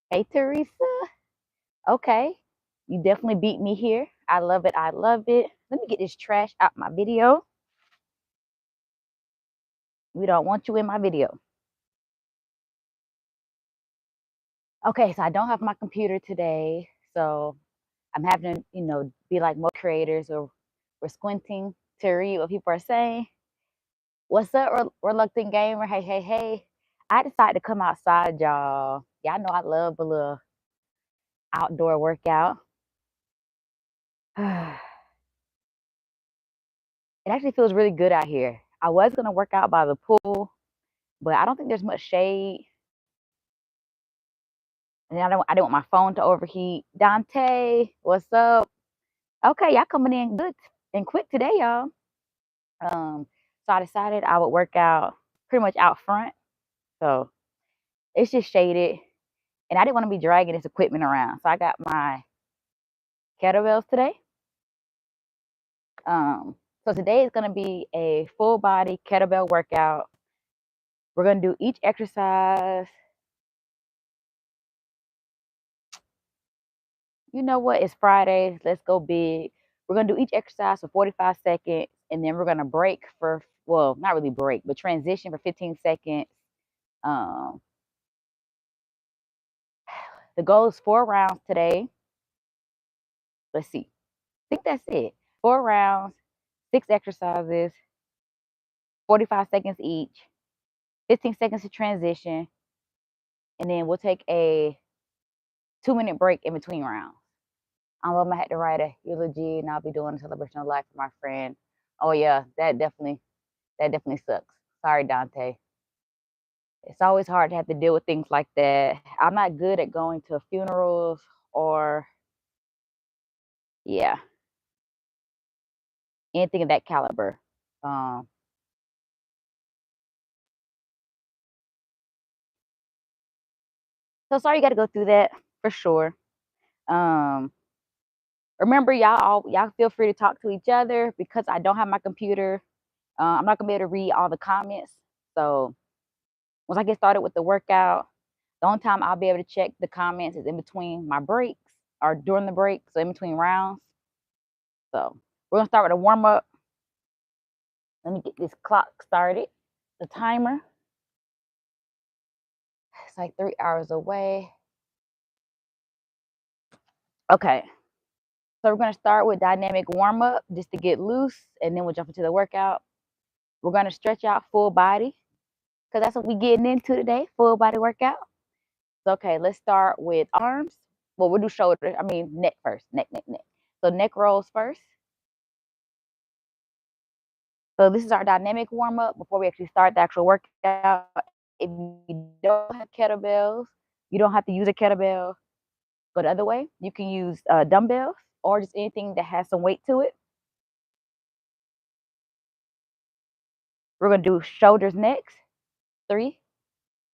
Hey, Teresa. Okay. You definitely beat me here. I love it. I love it. Let me get this trash out my video. We don't want you in my video. Okay, so I don't have my computer today. So I'm having to, be like most creators or we're squinting to read what people are saying. What's up, reluctant gamer? Hey, hey, hey. I decided to come outside, y'all. Y'all know I love a little outdoor workout. It actually feels really good out here. I was gonna work out by the pool, but I don't think there's much shade. And I don't want my phone to overheat. Dante, what's up? Okay, y'all coming in good and quick today, y'all. So I decided I would work out pretty much out front. So it's just shaded. And I didn't want to be dragging this equipment around. So I got my kettlebells today. So today is gonna be a full body kettlebell workout. We're gonna do each exercise. You know what? It's Friday. Let's go big. We're gonna do each exercise for 45 seconds, and then we're gonna break for, well, not really break, but transition for 15 seconds. Um, the goal is 4 rounds today. Let's see. I think that's it. 4 rounds, 6 exercises, 45 seconds each, 15 seconds to transition, and then we'll take a 2-minute break in between rounds. I'm gonna have to write a eulogy, and I'll be doing a celebration of life for my friend. Oh yeah, that definitely sucks. Sorry, Dante. It's always hard to have to deal with things like that. I'm not good at going to funerals or, yeah, anything of that caliber. Um, so sorry you got to go through that for sure. Um, remember, y'all feel free to talk to each other because I don't have my computer. I'm not gonna be able to read all the comments. So once I get started with the workout, the only time I'll be able to check the comments is in between my breaks or during the break, so in between rounds. So we're gonna start with a warm up. Let me get this clock started. The timer. It's like 3 hours away. Okay. So we're gonna start with dynamic warm up just to get loose, and then we'll jump into the workout. We're gonna stretch out full body because that's what we're getting into today. Full body workout. So, okay, let's start with arms. Well, we'll do shoulder. I mean neck first. Neck, neck, neck. So neck rolls first. So this is our dynamic warm up before we actually start the actual workout. If you don't have kettlebells, you don't have to use a kettlebell. Go the other way. You can use dumbbells or just anything that has some weight to it. We're gonna do shoulders next. 3,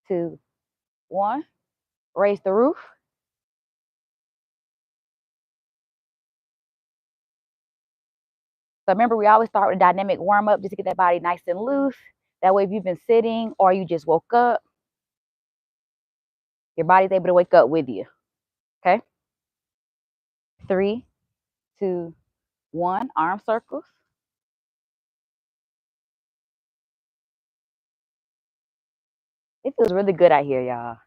2, 1. Raise the roof. So remember, we always start with a dynamic warm up just to get that body nice and loose. That way, if you've been sitting or you just woke up, your body's able to wake up with you. Okay. 3, 2, 1. Arm circles. It feels really good out here, y'all.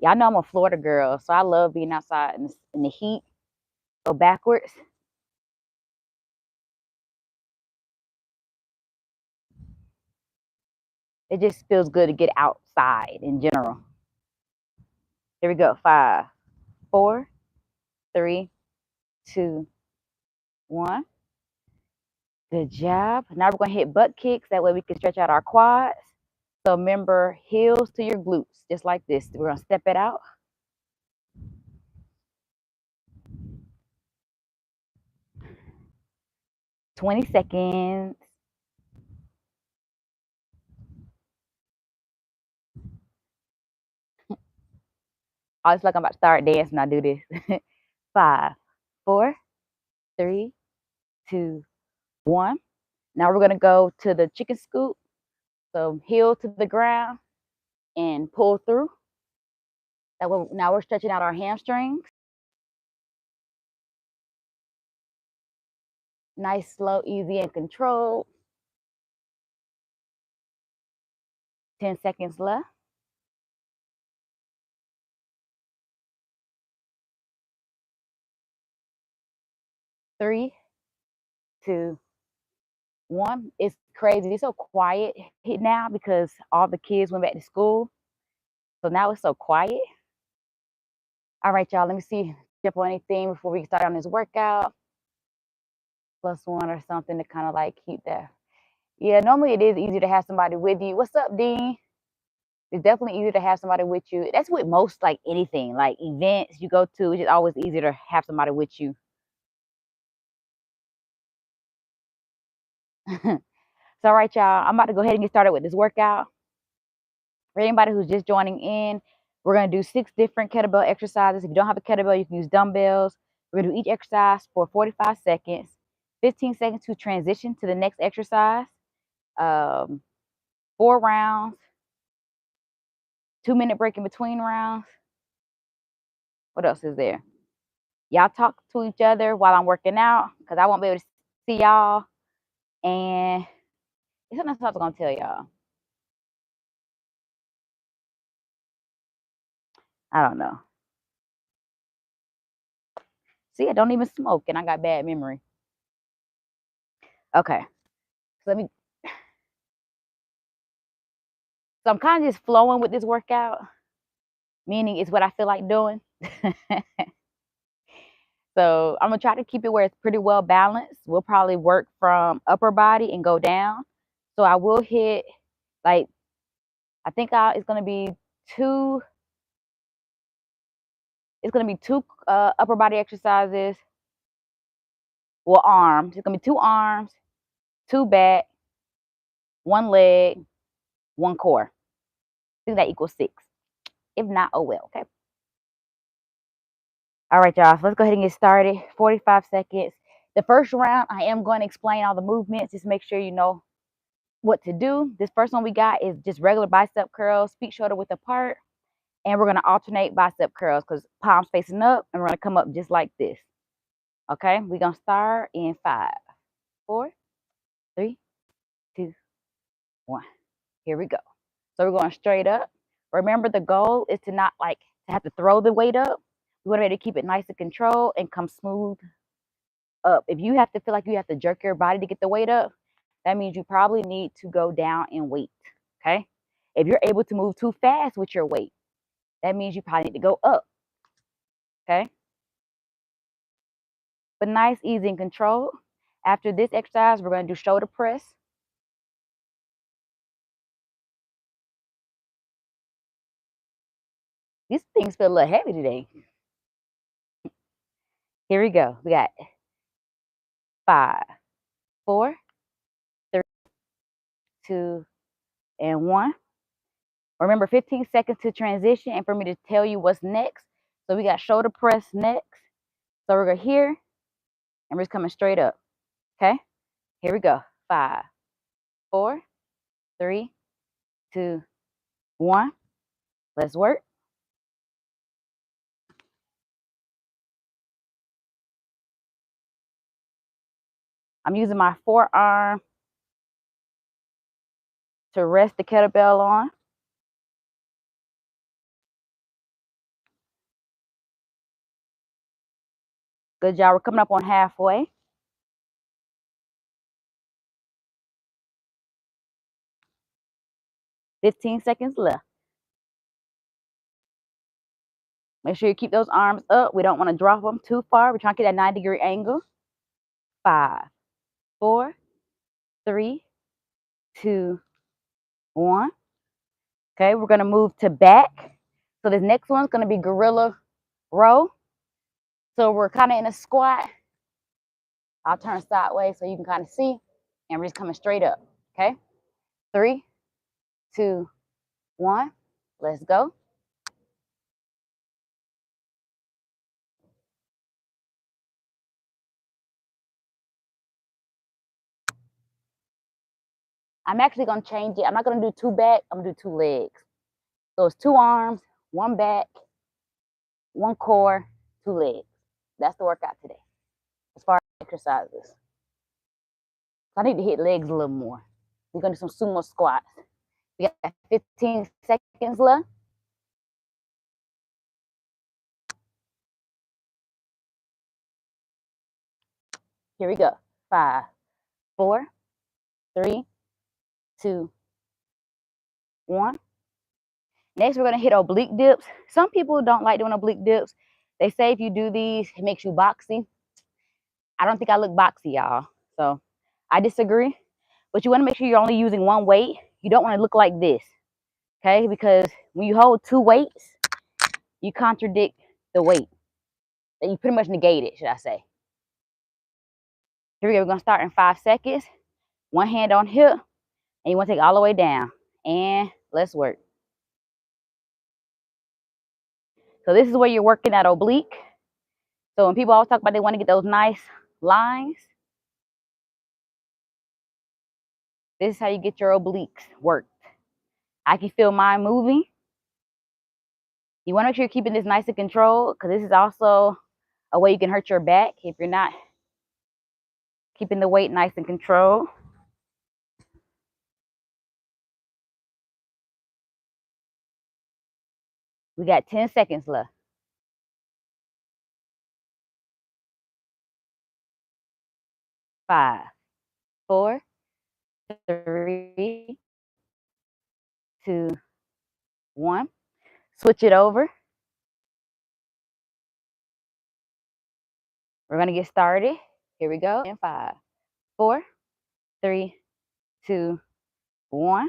Y'all know I'm a Florida girl, so I love being outside in the heat. Go backwards. It just feels good to get outside in general. Here we go. 5, 4, 3, 2, 1. Good job. Now we're going to hit butt kicks. That way we can stretch out our quads. So remember, heels to your glutes, just like this. We're going to step it out. 20 seconds. I just like I'm about to start dancing. I do this. 5, 4, 3, 2, 1. Now we're going to go to the chicken scoop. So heel to the ground and pull through. Now we're stretching out our hamstrings. Nice, slow, easy, and controlled. 10 seconds left. 3, 2, 1. It's crazy. It's so quiet now because all the kids went back to school. So now it's so quiet. All right, y'all. Let me see. Jump on anything before we start on this workout. +1 or something to kind of like keep that. Yeah, normally it is easier to have somebody with you. What's up, Dean? It's definitely easier to have somebody with you. That's with most like anything, like events you go to. It's just always easier to have somebody with you. So, all right, y'all. I'm about to go ahead and get started with this workout. For anybody who's just joining in, we're going to do 6 different kettlebell exercises. If you don't have a kettlebell, you can use dumbbells. We're going to do each exercise for 45 seconds, 15 seconds to transition to the next exercise. 4 rounds, 2-minute break in between rounds. What else is there? Y'all talk to each other while I'm working out because I won't be able to see y'all. And it's something else I was going to tell y'all. I don't know. See, I don't even smoke and I got bad memory. Okay. So I'm kind of just flowing with this workout, meaning it's what I feel like doing. So I'm going to try to keep it where it's pretty well balanced. We'll probably work from upper body and go down. So I will hit, like, I think it's going to be two upper body exercises. Well, arms. It's going to be 2 arms, 2 back, 1 leg, 1 core. I think that equals 6. If not, oh well, okay? All right, y'all. So let's go ahead and get started. 45 seconds. The first round, I am going to explain all the movements. Just make sure you know what to do. This first one we got is just regular bicep curls, feet shoulder width apart. And we're going to alternate bicep curls because palms facing up. And we're going to come up just like this. Okay? We're going to start in 5, 4, 3, 2, 1. Here we go. So we're going straight up. Remember, the goal is to not like to have to throw the weight up. We want to be able to keep it nice and controlled and come smooth up. If you have to feel like you have to jerk your body to get the weight up, that means you probably need to go down in weight. Okay? If you're able to move too fast with your weight, that means you probably need to go up. Okay? But nice, easy, and controlled. After this exercise, we're going to do shoulder press. These things feel a little heavy today. Here we go. We got 5, 4, 3, 2, and 1. Remember, 15 seconds to transition and for me to tell you what's next. So we got shoulder press next. So we're going here and we're just coming straight up. Okay? Here we go. 5, 4, 3, 2, 1. Let's work. I'm using my forearm to rest the kettlebell on. Good job. We're coming up on halfway. 15 seconds left. Make sure you keep those arms up. We don't want to drop them too far. We're trying to get that 90-degree angle. 5, 4, 3, 2, 1. Okay, we're going to move to back. So this next one's going to be gorilla row. So we're kind of in a squat. I'll turn sideways so you can kind of see. And we're just coming straight up. Okay, 3, 2, 1. Let's go. I'm actually going to change it. I'm not going to do 2 back. I'm going to do 2 legs. So it's 2 arms, 1 back, one core, 2 legs. That's the workout today as far as exercises. I need to hit legs a little more. We're going to do some sumo squats. We got 15 seconds left. Here we go. 5, 4, 3, 2, 1. Next, we're going to hit oblique dips. Some people don't like doing oblique dips. They say if you do these, it makes you boxy. I don't think I look boxy, y'all. So I disagree. But you want to make sure you're only using one weight. You don't want to look like this, okay? Because when you hold 2 weights, you contradict the weight. You pretty much negate it, should I say. Here we go. We're going to start in 5 seconds. One hand on hip. And you want to take it all the way down. And let's work. So this is where you're working that oblique. So when people always talk about they want to get those nice lines, this is how you get your obliques worked. I can feel mine moving. You want to make sure you're keeping this nice and controlled, because this is also a way you can hurt your back if you're not keeping the weight nice and controlled. We got 10 seconds left. 5, 4, 3, 2, 1. Switch it over. We're going to get started. Here we go. In 5, 4, 3, 2, 1.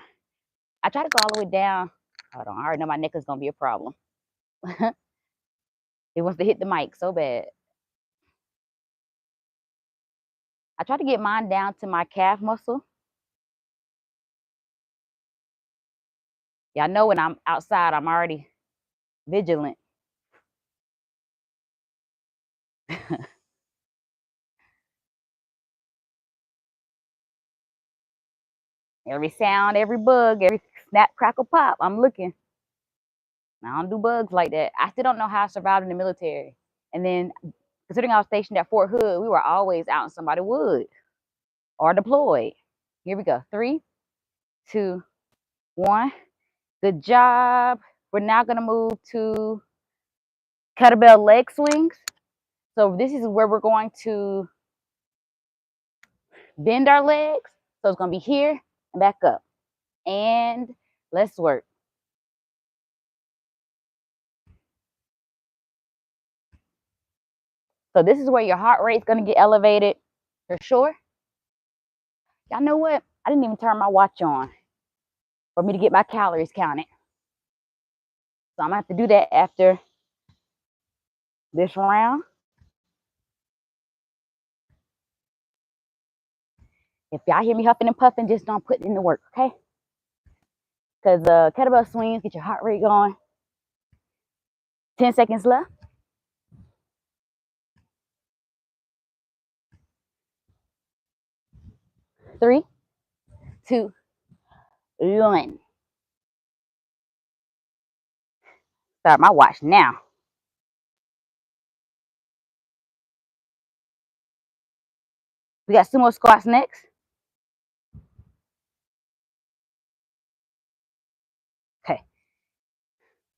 I try to go all the way down. Hold on. I already know my neck is going to be a problem. It wants to hit the mic so bad. I try to get mine down to my calf muscle. Y'all know when I'm outside, I'm already vigilant. Every sound, every bug, every snap, crackle, pop, I'm looking. I don't do bugs like that. I still don't know how I survived in the military. And then, considering I was stationed at Fort Hood, we were always out in somebody's woods or deployed. Here we go. 3, 2, 1. Good job. We're now going to move to kettlebell leg swings. So this is where we're going to bend our legs. So it's going to be here and back up. And let's work. So this is where your heart rate is going to get elevated for sure. Y'all know what? I didn't even turn my watch on for me to get my calories counted. So I'm going to have to do that after this round. If y'all hear me huffing and puffing, just don't put it in the work, okay? Because kettlebell swings get your heart rate going. 10 seconds left. 3, 2, 1. Start my watch now. We got sumo squats next. Okay.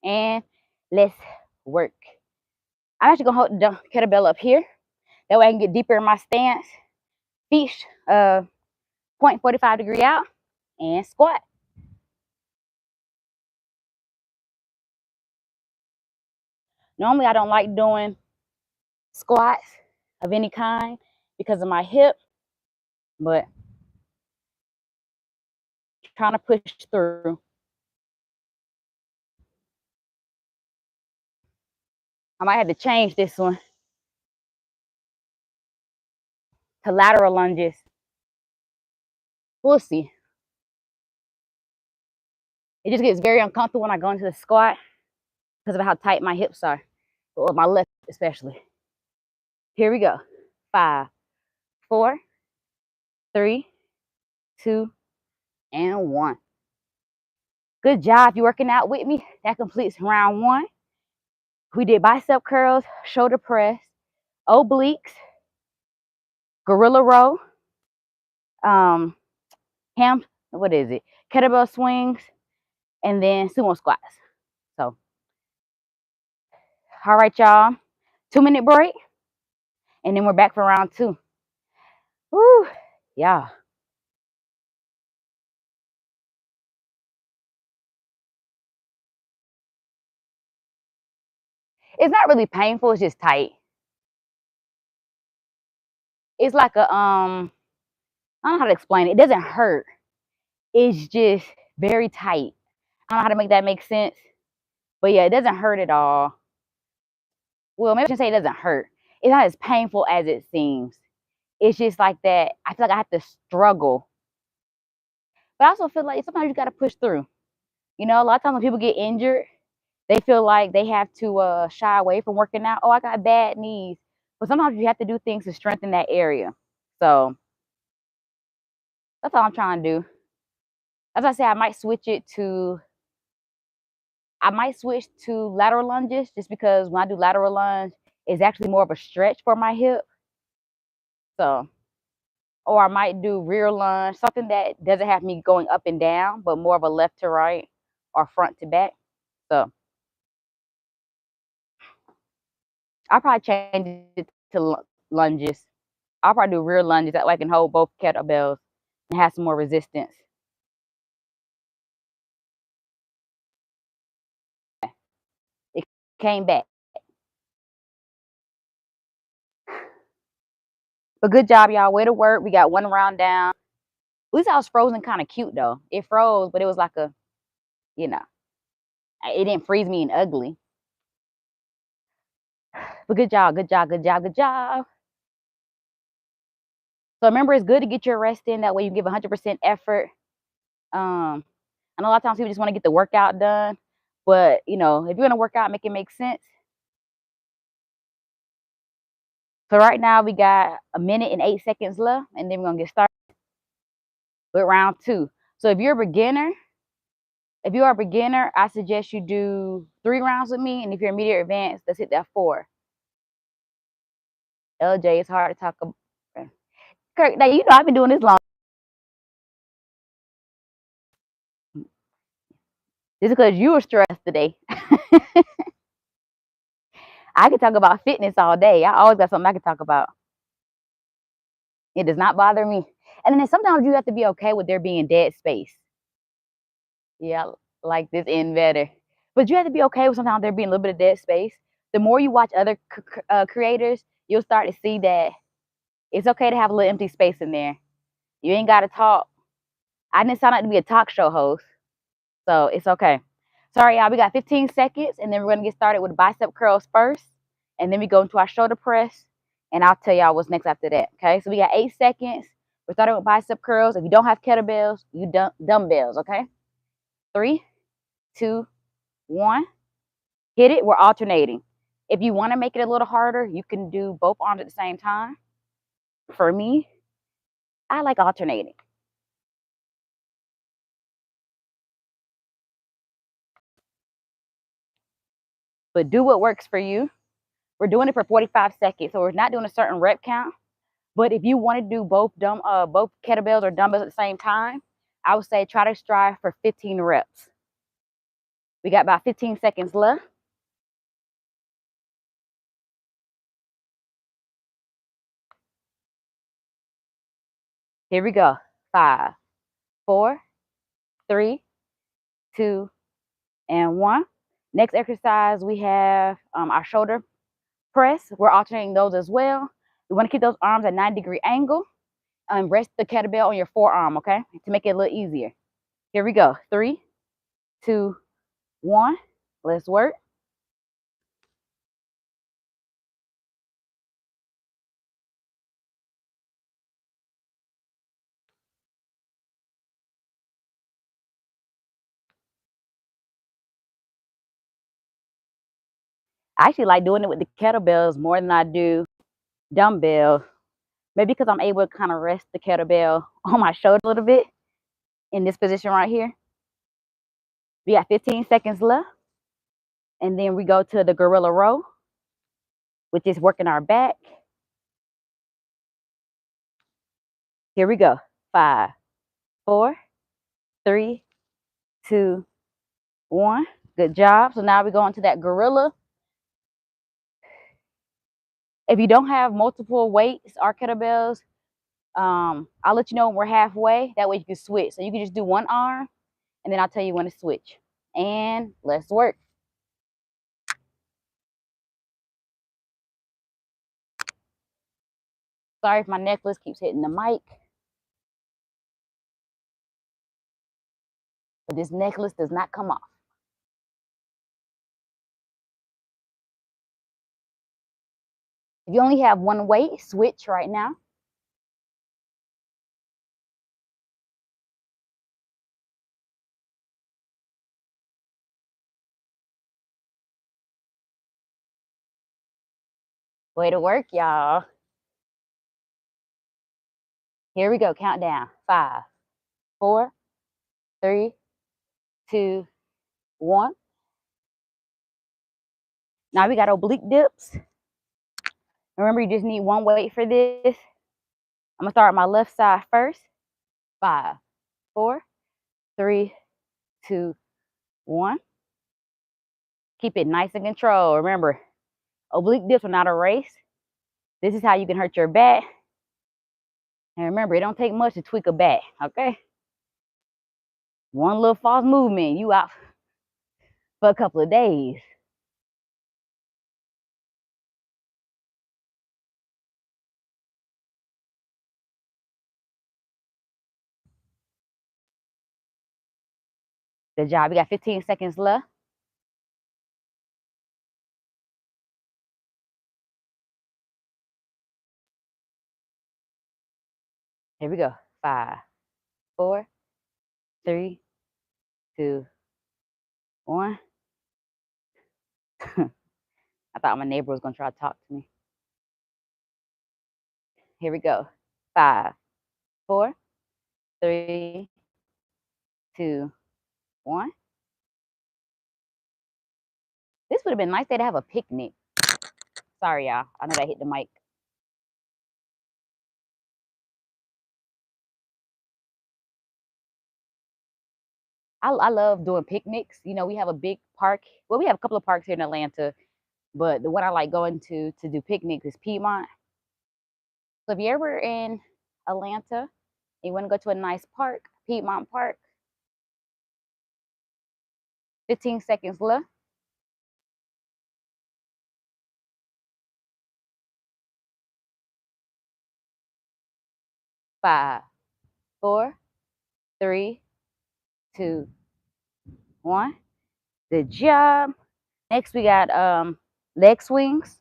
And let's work. I'm actually going to hold the kettlebell up here. That way I can get deeper in my stance. Feet point 45 degree out and squat. Normally I don't like doing squats of any kind because of my hip, but trying to push through. I might have to change this one to lateral lunges. We'll see. It just gets very uncomfortable when I go into the squat because of how tight my hips are, or my left especially. Here we go. 5, 4, 3, 2, and 1. Good job. If you're working out with me, that completes round 1. We did bicep curls, shoulder press, obliques, gorilla row, um, what is it? Kettlebell swings, and then sumo squats. So, all right, y'all. 2-minute break, and then we're back for round 2. Woo, yeah. It's not really painful. It's just tight. It's like a I don't know how to explain it. It doesn't hurt. It's just very tight. I don't know how to make that make sense. But yeah, it doesn't hurt at all. Well, maybe I should say it doesn't hurt. It's not as painful as it seems. It's just like that. I feel like I have to struggle. But I also feel like sometimes you got to push through. You know, a lot of times when people get injured, they feel like they have to shy away from working out. Oh, I got bad knees. But sometimes you have to do things to strengthen that area. So that's all I'm trying to do. As I say, I might switch to lateral lunges just because when I do lateral lunge, it's actually more of a stretch for my hip. So, or I might do rear lunge, something that doesn't have me going up and down, but more of a left to right or front to back. So I'll probably change it to lunges. I'll probably do rear lunges. That way I can hold both kettlebells and have some more resistance. It came back. But good job, y'all. Way to work. We got 1 round down. At least I was frozen kind of cute, though. It froze, but it was like a, you know, it didn't freeze me and ugly. But good job, good job, good job, good job. So remember, it's good to get your rest in. That way you can give 100% effort. I know a lot of times people just want to get the workout done. But, you know, if you're going to work out, make it make sense. So right now we got 1 minute and 8 seconds left. And then we're going to get started with round 2. So if you're a beginner, I suggest you do 3 rounds with me. And if you're immediate advanced, let's hit that 4. LJ, it's hard to talk about. Kirk, now you know I've been doing this long. Just because you were stressed today. I can talk about fitness all day. I always got something I can talk about. It does not bother me. And then sometimes you have to be okay with there being dead space. Yeah, like this end better. But you have to be okay with sometimes there being a little bit of dead space. The more you watch other creators, you'll start to see that it's okay to have a little empty space in there. You ain't got to talk. I didn't sign up to be a talk show host, so it's okay. Sorry, y'all. We got 15 seconds, and then we're going to get started with bicep curls first, and then we go into our shoulder press, and I'll tell y'all what's next after that, okay? So we got 8 seconds. We're starting with bicep curls. If you don't have kettlebells, you dumbbells, okay? 3, 2, 1. Hit it. We're alternating. If you want to make it a little harder, you can do both arms at the same time. For me, I like alternating. But do what works for you. We're doing it for 45 seconds, so we're not doing a certain rep count. But if you want to do both kettlebells or dumbbells at the same time, I would say try to strive for 15 reps. We got about 15 seconds left. Here we go. 5, 4, 3, 2, and 1. Next exercise, we have our shoulder press. We're alternating those as well. We want to keep those arms at 90-degree angle and rest the kettlebell on your forearm, okay? To make it a little easier. Here we go. 3, 2, 1. Let's work. I actually like doing it with the kettlebells more than I do dumbbells. Maybe because I'm able to kind of rest the kettlebell on my shoulder a little bit in this position right here. We got 15 seconds left. And then we go to the gorilla row, which is working our back. Here we go. 5, 4, 3, 2, 1. Good job. So now we go into that gorilla. If you don't have multiple weights or kettlebells, I'll let you know when we're halfway. That way you can switch. So you can just do one arm, and then I'll tell you when to switch. And let's work. Sorry if my necklace keeps hitting the mic. But this necklace does not come off. If you only have one weight, switch right now. Way to work, y'all. Here we go. Countdown. 5, 4, 3, 2, 1. Now we got oblique dips. Remember, you just need one weight for this. I'm gonna start my left side first. 5, 4, 3, 2, 1. Keep it nice and controlled. Remember, oblique dips are not a race. This is how you can hurt your back. And remember, it don't take much to tweak a back, okay? One little false movement, you out for a couple of days. Good job. We got 15 seconds left. Here we go. 5, 4, 3, 2, 1. I thought my neighbor was gonna try to talk to me. Here we go. 5, 4, 3, 2, 1. This would have been nice day to have a picnic. Sorry, y'all. I know that hit the mic. I love doing picnics. You know, we have a big park. Well, we have a couple of parks here in Atlanta, but the one I like going to do picnics is Piedmont. So if you're ever in Atlanta and you want to go to a nice park, Piedmont Park, 15 seconds left. 5, 4, 3, 2, 1. Good job. Next, we got leg swings.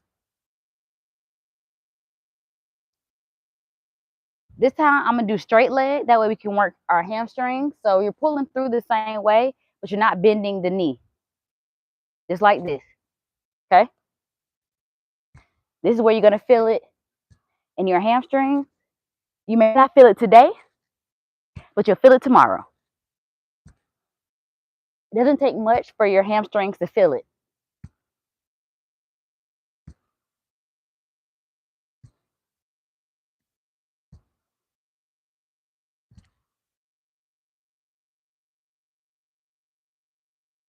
This time, I'm going to do straight leg. That way we can work our hamstrings. So you're pulling through the same way, but you're not bending the knee. Just like this, okay? This is where you're going to feel it in your hamstrings. You may not feel it today, but you'll feel it tomorrow. It doesn't take much for your hamstrings to feel it.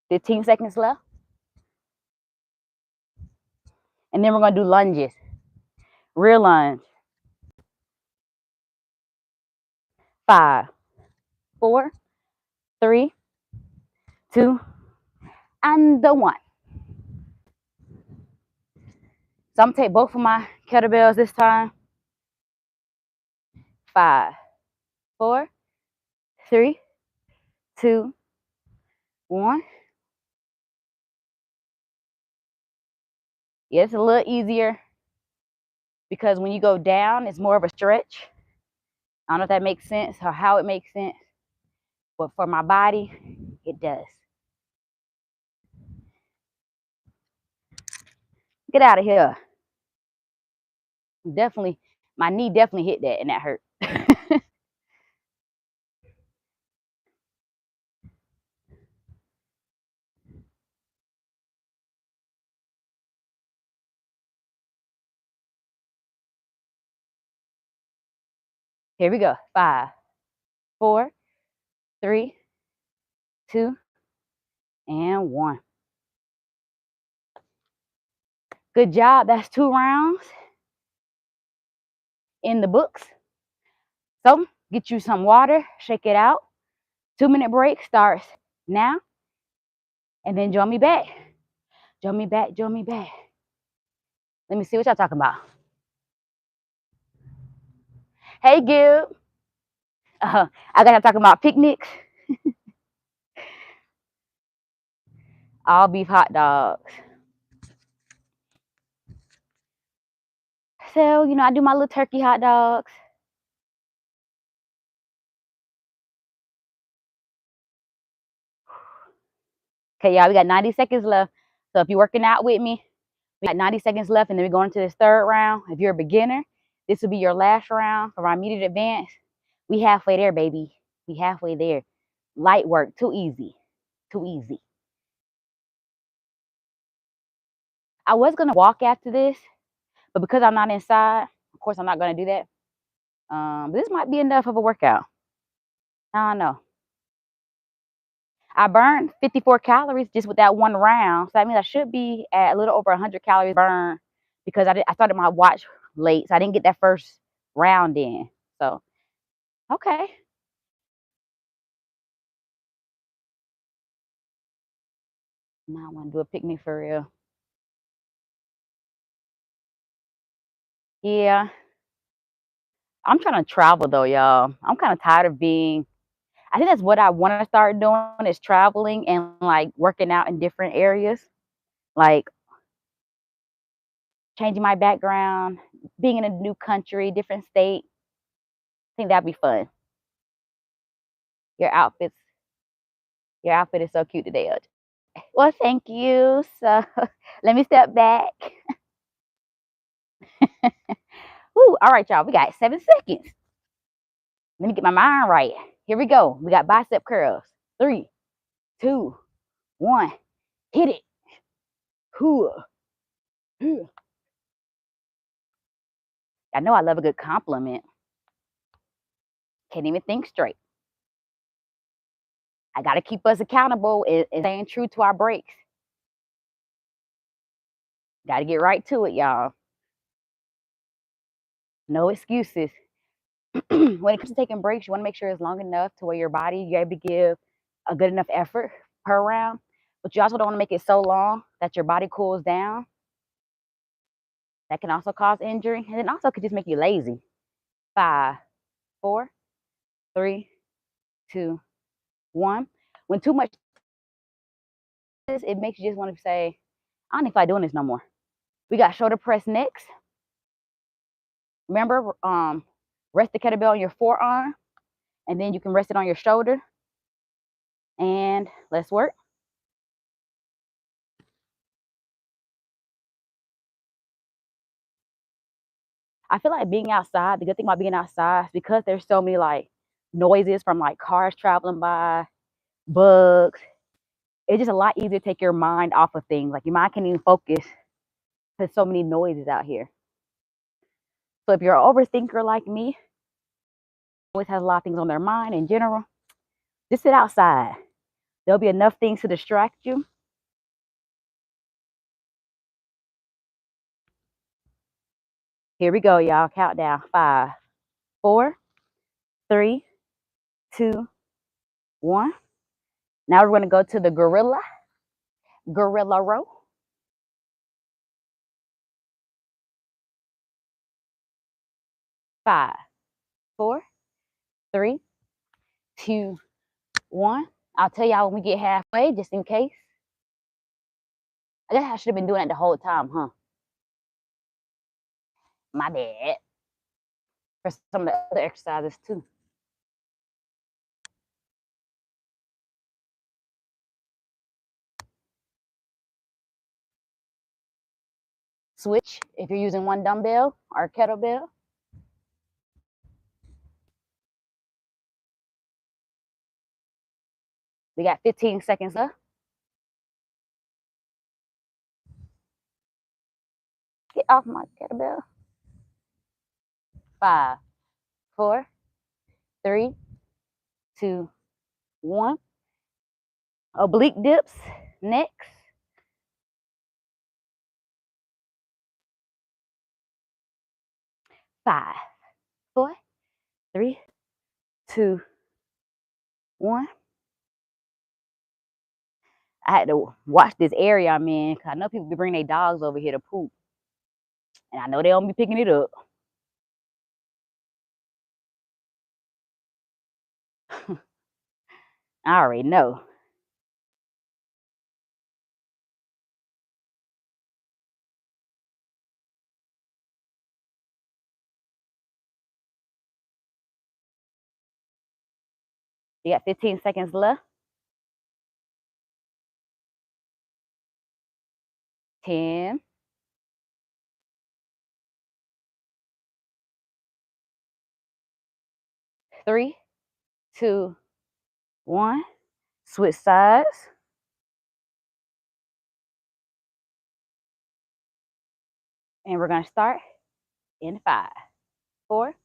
"15 seconds left. And then we're going to do lunges. Rear lunge. 5, 4, 3, 2, and 1. So I'm going to take both of my kettlebells this time. 5, 4, 3, 2, 1. Yeah, it's a little easier because when you go down, it's more of a stretch. I don't know if that makes sense or how it makes sense, but for my body, it does. Get out of here. Definitely, my knee definitely hit that and that hurt. Here we go. 5, 4, 3, 2, and 1. Good job. That's 2 rounds in the books. So get you some water, shake it out. 2-minute break starts now. And then join me back. Join me back. Join me back. Let me see what y'all talking about. Hey, Gil. I got to talking about picnics. All beef hot dogs. So, you know, I do my little turkey hot dogs. Okay, y'all, we got 90 seconds left. So if you're working out with me, we got 90 seconds left, and then we're going into this 3rd round. If you're a beginner, this will be your last round for our immediate advance. We halfway there, baby. We halfway there. Light work, too easy. Too easy. I was going to walk after this, but because I'm not inside, of course, I'm not going to do that. This might be enough of a workout. I don't know. I burned 54 calories just with that 1 round. So that means I should be at a little over 100 calories burned because I started my watch late. So I didn't get that first round in. So, okay. Now I want to do a picnic for real. Yeah. I'm trying to travel though, y'all. I'm kind of tired of being, I think that's what I want to start doing is traveling and like working out in different areas. Like changing my background, being in a new country, different state. I think that'd be fun. Your outfits, your outfit is so cute today, LJ. Well, thank you. So let me step back. Ooh, all right, y'all. We got 7 seconds. Let me get my mind right. Here we go. We got bicep curls. 3, 2, 1. Hit it. Ooh. I know I love a good compliment. Can't even think straight. I got to keep us accountable and staying true to our breaks. Got to get right to it, y'all. No excuses. When it comes to taking breaks, you want to make sure it's long enough to where your body, you're able to give a good enough effort per round. But you also don't want to make it so long that your body cools down. That can also cause injury. And then also could just make you lazy. 5, 4, 3, 2, 1. When too much, it makes you just want to say, I don't know if I'm doing this no more. We got shoulder press next. Remember, rest the kettlebell on your forearm, and then you can rest it on your shoulder. And let's work. I feel like being outside, the good thing about being outside is because there's so many like noises from like cars traveling by, bugs. It's just a lot easier to take your mind off of things. Like your mind can't even focus. There's so many noises out here. So if you're an overthinker like me, always has a lot of things on their mind in general, just sit outside. There'll be enough things to distract you. Here we go, y'all. Countdown. 5, 4, 3, 2, 1. Now we're going to go to the gorilla row. 5, 4, 3, 2, 1. I'll tell y'all when we get halfway, just in case. I guess I should have been doing that the whole time, huh? My bad. For some of the other exercises too. Switch if you're using one dumbbell or kettlebell. We got 15 seconds left. Get off my kettlebell. 5, 4, 3, 2, 1. Oblique dips next. 5, 4, 3, 2, 1. I had to watch this area I'm in because I know people be bringing their dogs over here to poop. And I know they don't be picking it up. I already know. You got 15 seconds left. 10. 3, 2, 1. Switch sides. And we're going to start in 5, 4,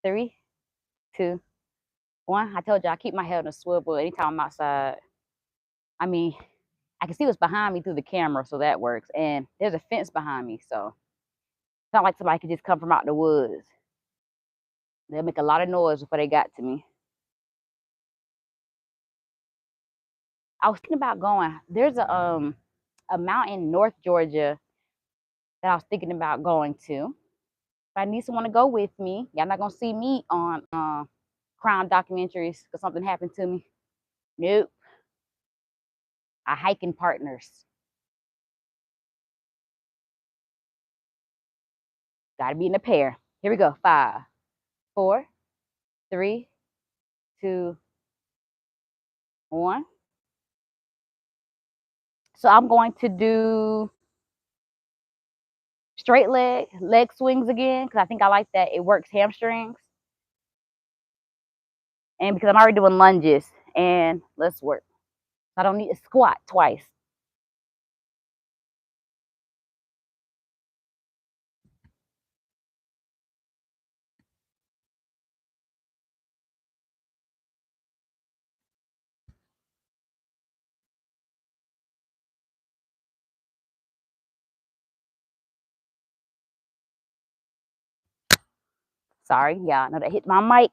3, 2, 1. I told you I keep my head on a swivel anytime I'm outside. I mean, I can see what's behind me through the camera, so that works. And there's a fence behind me, so it's not like somebody could just come from out the woods. They'll make a lot of noise before they got to me. I was thinking about going. There's a mountain in North Georgia that I was thinking about going to. If I need someone to go with me, y'all not gonna see me on crime documentaries because something happened to me. Nope. I hiking partners. Gotta be in a pair. Here we go. 5, 4, 3, 2, 1. So I'm going to do straight leg swings again because I think I like that. It works hamstrings. And because I'm already doing lunges, and let's work. I don't need to squat twice. Sorry, y'all. I know that hit my mic.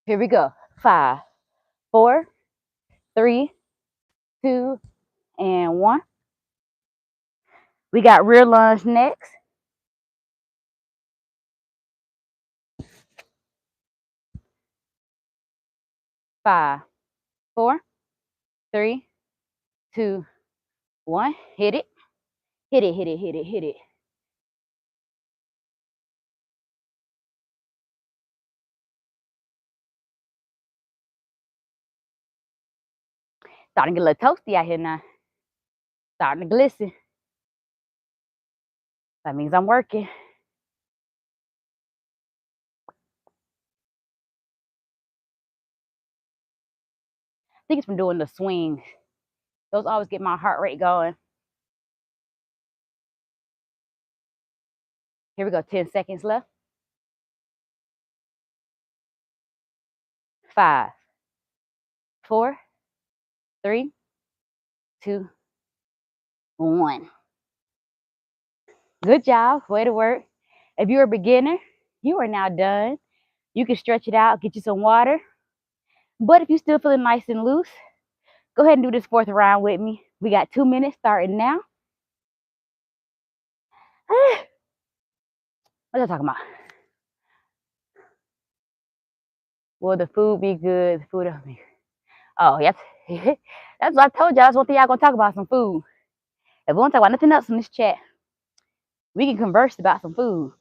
Here we go. 5, 4, 3, 2, and 1. We got rear lunge next. 5, 4, 3, 2, 1. Hit it. Hit it, hit it, hit it, hit it. Starting to get a little toasty out here now. Starting to glisten. That means I'm working. I think it's from doing the swings. Those always get my heart rate going. Here we go. 10 seconds left. 5, 4, 3, 2, 1. Good job. Way to work. If you're a beginner, you are now done. You can stretch it out, get you some water. But if you're still feeling nice and loose, go ahead and do this 4th round with me. We got 2 minutes starting now. What am I talking about? Will the food be good? The food will be. Oh, yes. That's what I told y'all. That's one thing y'all gonna talk about, some food. If we don't talk about nothing else in this chat, we can converse about some food.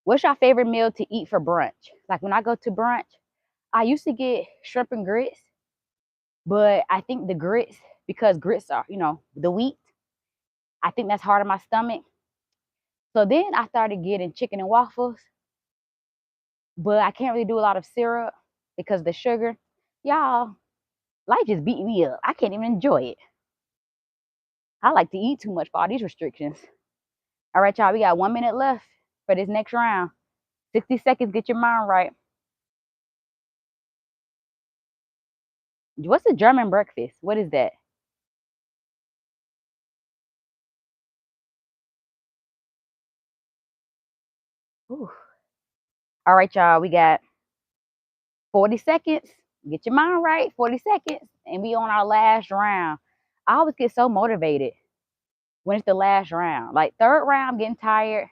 What's your favorite meal to eat for brunch? Like when I go to brunch, I used to get shrimp and grits, but I think the grits, because grits are, the wheat, I think that's hard on my stomach. So then I started getting chicken and waffles, but I can't really do a lot of syrup because the sugar. Y'all, life just beat me up. I can't even enjoy it. I like to eat too much for all these restrictions. All right, y'all, we got 1 minute left for this next round. 60 seconds, get your mind right. What's a German breakfast? What is that? Ooh. All right, y'all, we got 40 seconds. Get your mind right, 40 seconds. And we on our last round. I always get so motivated when it's the last round. Like third round, I'm getting tired.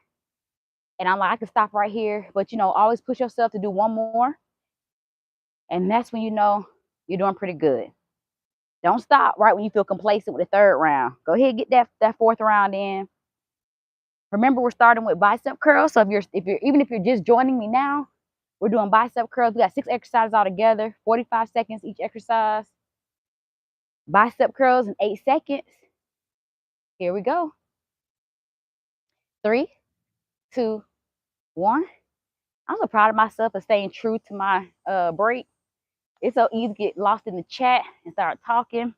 And I'm like, I can stop right here. But always push yourself to do one more. And that's when you know you're doing pretty good. Don't stop right when you feel complacent with the third round. Go ahead and get that fourth round in. Remember, we're starting with bicep curls. So if you're just joining me now, we're doing bicep curls. We got 6 exercises all together, 45 seconds each exercise. Bicep curls in 8 seconds. Here we go. 3, 2, 1. I'm so proud of myself for staying true to my break. It's so easy to get lost in the chat and start talking.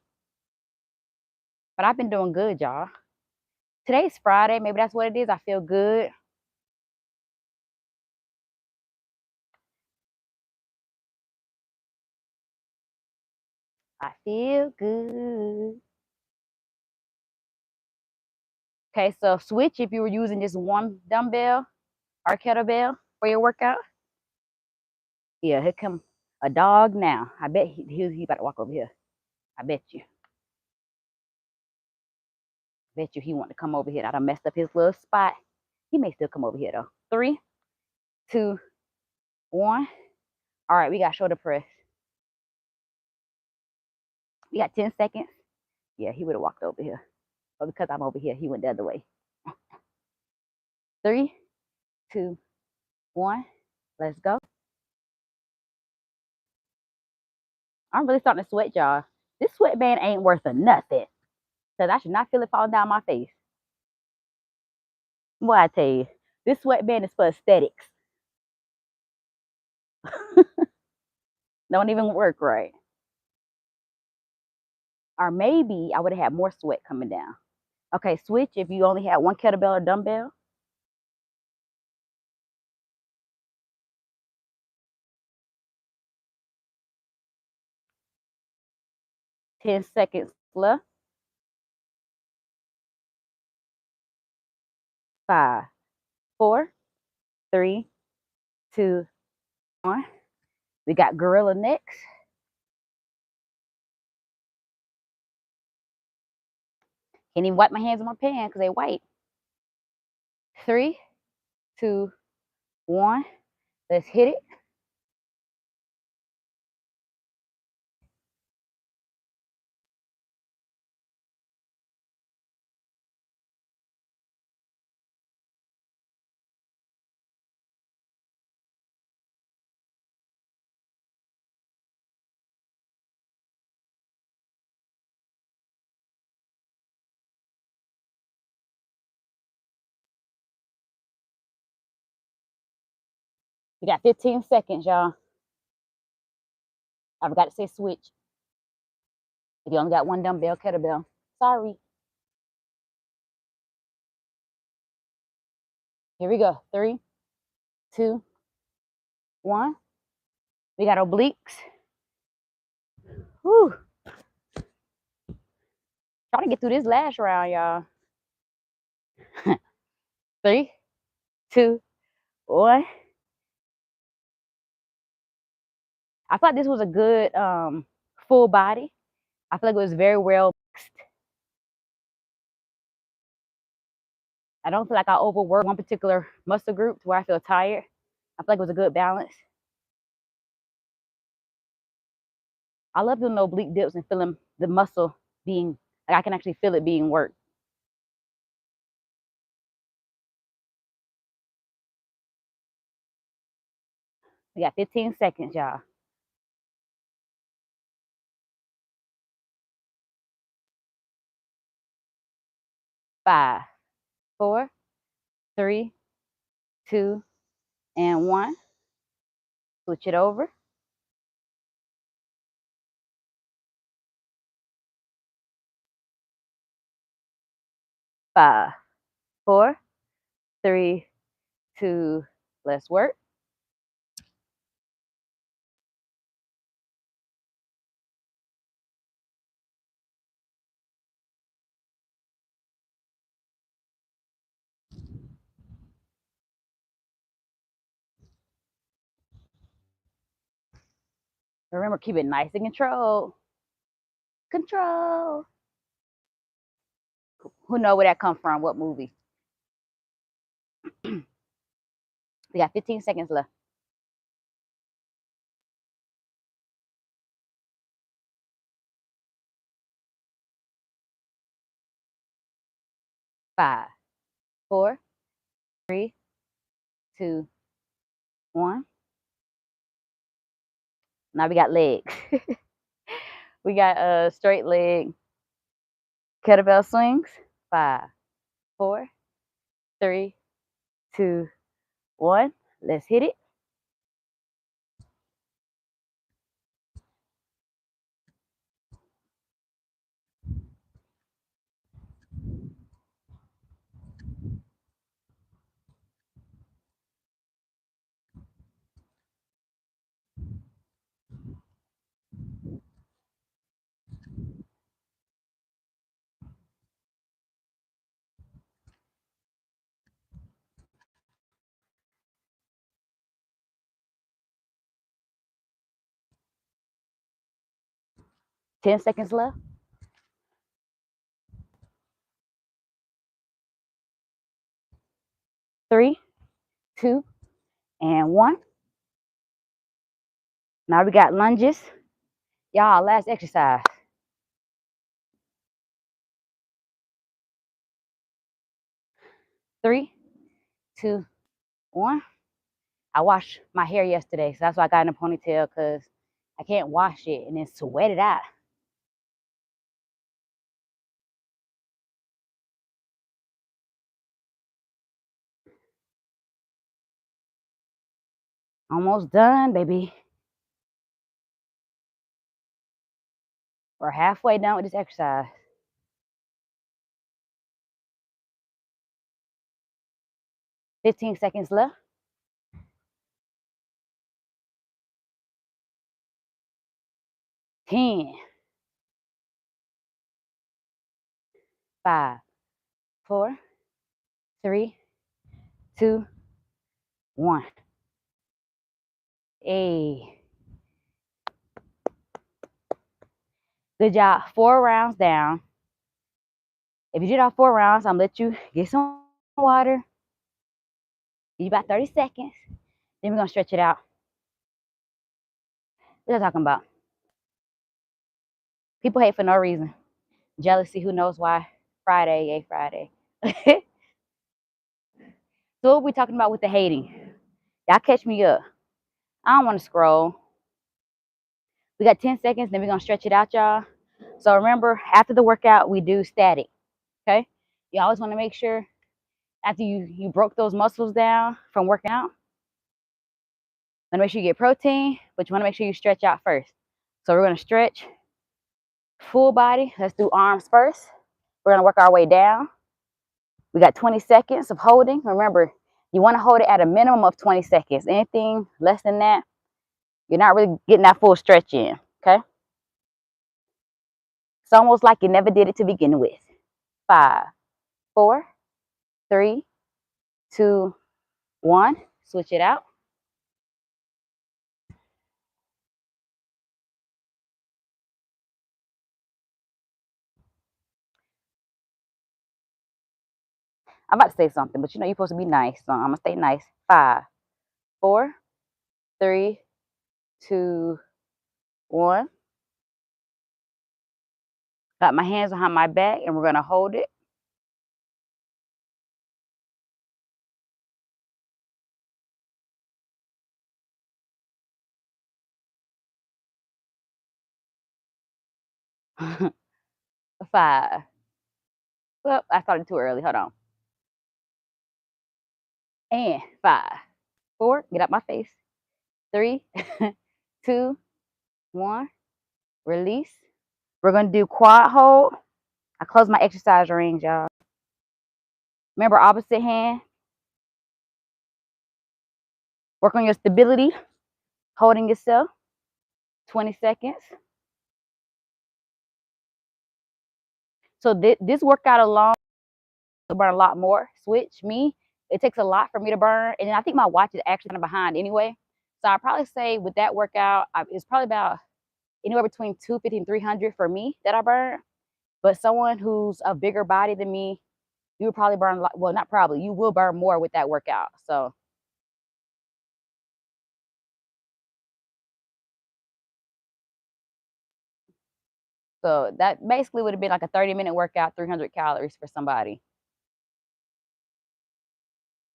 But I've been doing good, y'all. Today's Friday. Maybe that's what it is. I feel good. I feel good. Okay, so switch if you were using just one dumbbell or kettlebell for your workout. Yeah, here come a dog now. I bet he about to walk over here. I bet you. Bet you he want to come over here. I done messed up his little spot. He may still come over here though. 3, 2, 1. All right, we got shoulder press. We got 10 seconds. Yeah, he would have walked over here. But because I'm over here, he went the other way. 3, 2, 1. Let's go. I'm really starting to sweat, y'all. This sweatband ain't worth a nothing. Because I should not feel it falling down my face. Boy, I tell you, this sweatband is for aesthetics. Don't even work right. Or maybe I would have had more sweat coming down. Okay, switch if you only had one kettlebell or dumbbell. 10 seconds left. 5, 4, 3, 2, 1. We got gorilla next. Can't even wipe my hands on my pan because they white. 3, 2, 1. Let's hit it. We got 15 seconds, y'all. I forgot to say switch. If you only got one dumbbell, kettlebell. Sorry. Here we go. 3, 2, 1. We got obliques. Whew. Try to get through this last round, y'all. 3, 2, 1. I thought this was a good full body. I feel like it was very well mixed. I don't feel like I overworked one particular muscle group to where I feel tired. I feel like it was a good balance. I love doing the oblique dips and feeling the muscle being, like I can actually feel it being worked. We got 15 seconds, y'all. 5, 4, 3, 2, and 1. Switch it over. 5, 4, 3, 2. Let's work. Remember, keep it nice and controlled. Control. Who know where that come from? What movie? We got 15 seconds left. 5, 4, 3, 2, 1. Now we got legs. We got a straight leg kettlebell swings. 5, 4, 3, 2, 1. Let's hit it. Ten seconds left. 3, 2, and 1. Now we got lunges. Y'all, last exercise. 3, 2, 1. I washed my hair yesterday, so that's why I got in a ponytail, because I can't wash it and then sweat it out. Almost done, baby. We're halfway done with this exercise. 15 seconds left. 10, 5, 4, 3, 2, 1. Hey. Good job. 4 rounds down. If you did all 4 rounds, I'm gonna let you get some water. Give you about 30 seconds. Then we're gonna stretch it out. What are you talking about? People hate for no reason. Jealousy, who knows why? Friday, yay, Friday. So what are we talking about with the hating? Y'all catch me up. I don't want to scroll. We got 10 seconds, then we're gonna stretch it out, y'all. So remember, after the workout, we do static. Okay? You always want to make sure after you broke those muscles down from working out, want to make sure you get protein, but you want to make sure you stretch out first. So we're gonna stretch full body. Let's do arms first. We're gonna work our way down. We got 20 seconds of holding. Remember, you want to hold it at a minimum of 20 seconds. Anything less than that, you're not really getting that full stretch in. Okay? It's almost like you never did it to begin with. 5, 4, 3, 2, 1. Switch it out. I'm about to say something, but you know you're supposed to be nice, so I'm gonna stay nice. 5, 4, 3, 2, 1. Got my hands behind my back, and we're gonna hold it. Five. Well, I started too early. Hold on. And 5, 4, get out my face. 3, 2, 1, release. We're gonna do quad hold. I close my exercise range, y'all. Remember, opposite hand. Work on your stability, holding yourself. 20 seconds. So this workout alone will burn a lot more. Switch me. It takes a lot for me to burn. And I think my watch is actually kind of behind anyway. So I'd probably say with that workout, it's probably about anywhere between 250 and 300 for me that I burn. But someone who's a bigger body than me, you would probably burn a lot. Well, not probably. You will burn more with that workout. So that basically would have been like a 30-minute workout, 300 calories for somebody.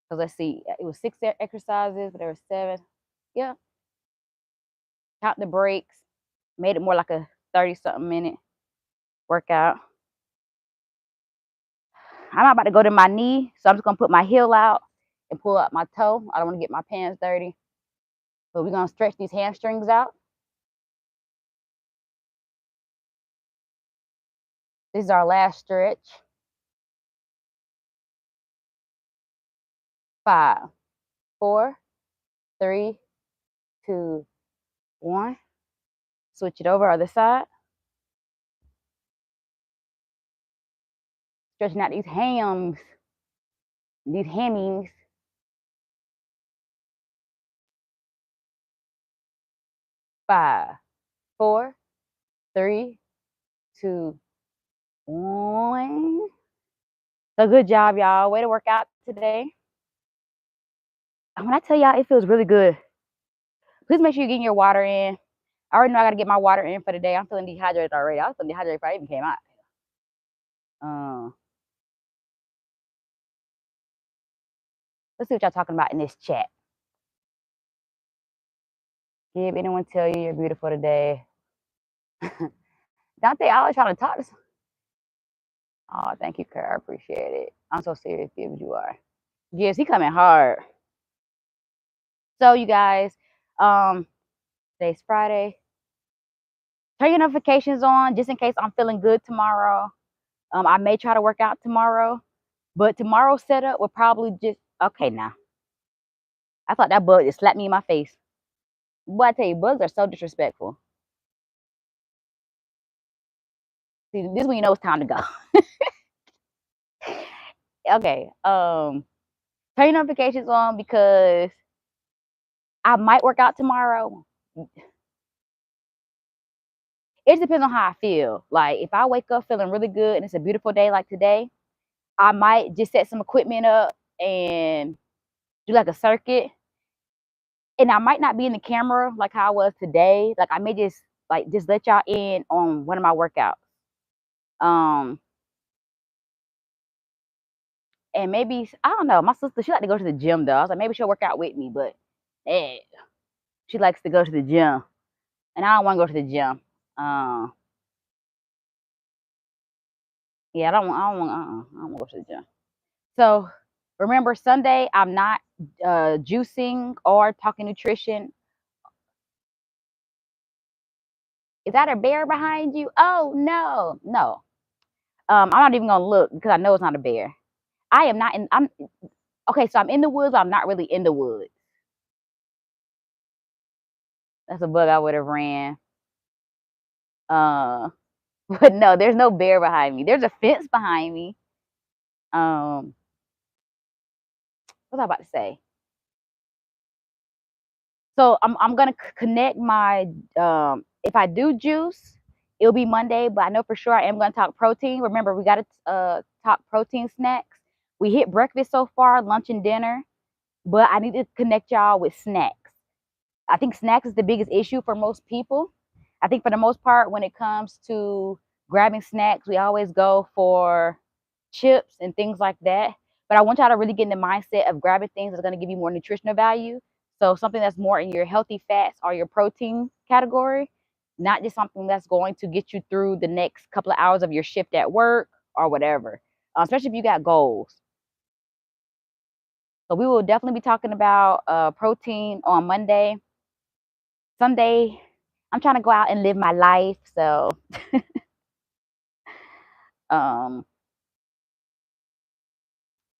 Because let's see, it was 6 exercises, but there were 7. Yeah. Count the breaks. Made it more like a 30-something minute workout. I'm about to go to my knee, so I'm just going to put my heel out and pull up my toe. I don't want to get my pants dirty. But we're going to stretch these hamstrings out. This is our last stretch. 5, 4, 3, 2, 1. Switch it over, other side. Stretching out these hams, these hammies. 5, 4, 3, 2, 1. So good job, y'all. Way to work out today. And when I tell y'all, it feels really good. Please make sure you're getting your water in. I already know I got to get my water in for the day. I'm feeling dehydrated already. I was feeling dehydrated before I even came out. Let's see what y'all talking about in this chat. Did anyone tell you you're beautiful today? Dante always trying to talk to. Oh, thank you, Kurt. I appreciate it. I'm so serious, Gibbs. You are. Gibbs, he coming hard. So you guys, today's Friday. Turn your notifications on just in case I'm feeling good tomorrow. I may try to work out tomorrow, but tomorrow's setup will probably just okay now. I thought that bug just slapped me in my face. Boy, I tell you, bugs are so disrespectful. See, this is when you know it's time to go. Okay. Turn your notifications on because I might work out tomorrow. It depends on how I feel. Like if I wake up feeling really good and it's a beautiful day like today, I might just set some equipment up and do like a circuit. And I might not be in the camera like how I was today. Like I may just let y'all in on one of my workouts. And maybe I don't know. My sister, she like to go to the gym though. I was like, maybe she'll work out with me, but she likes to go to the gym, and I don't want to go to the gym. Yeah, I don't want to go to the gym. So remember, Sunday I'm not juicing or talking nutrition. Is that a bear behind you? Oh no, no. I'm not even gonna look because I know it's not a bear. I am not in. I'm okay. So I'm in the woods. But I'm not really in the woods. That's a bug I would have ran. But no, there's no bear behind me. There's a fence behind me. What was I about to say? So I'm gonna connect my if I do juice, it'll be Monday, but I know for sure I am gonna talk protein. Remember, we gotta talk protein snacks. We hit breakfast so far, lunch and dinner, but I need to connect y'all with snacks. I think snacks is the biggest issue for most people. I think for the most part, when it comes to grabbing snacks, we always go for chips and things like that. But I want y'all to really get in the mindset of grabbing things that's going to give you more nutritional value. So something that's more in your healthy fats or your protein category, not just something that's going to get you through the next couple of hours of your shift at work or whatever, especially if you got goals. So we will definitely be talking about protein on Monday. Sunday, I'm trying to go out and live my life. So um,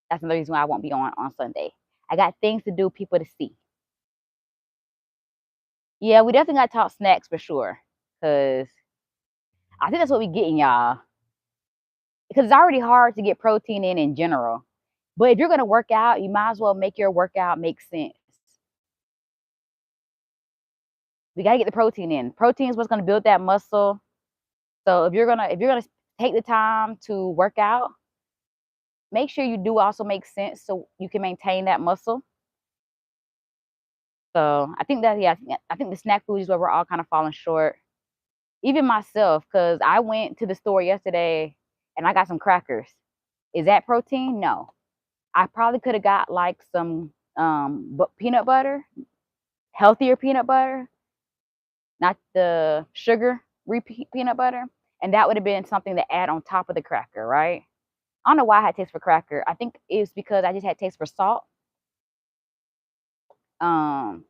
that's another reason why I won't be on Sunday. I got things to do, people to see. Yeah, we definitely got to talk snacks for sure. Because I think that's what we getting, y'all. Because it's already hard to get protein in general. But if you're going to work out, you might as well make your workout make sense. We got to get the protein in. Protein is what's going to build that muscle. So if you're gonna take the time to work out, make sure you do also make sense so you can maintain that muscle. So I think that, yeah, I think the snack food is where we're all kind of falling short. Even myself, because I went to the store yesterday and I got some crackers. Is that protein? No. I probably could have got like some peanut butter, healthier peanut butter, not the sugar peanut butter, and that would have been something to add on top of the cracker, right? I don't know why I had taste for cracker. I think it's because I just had taste for salt. Um,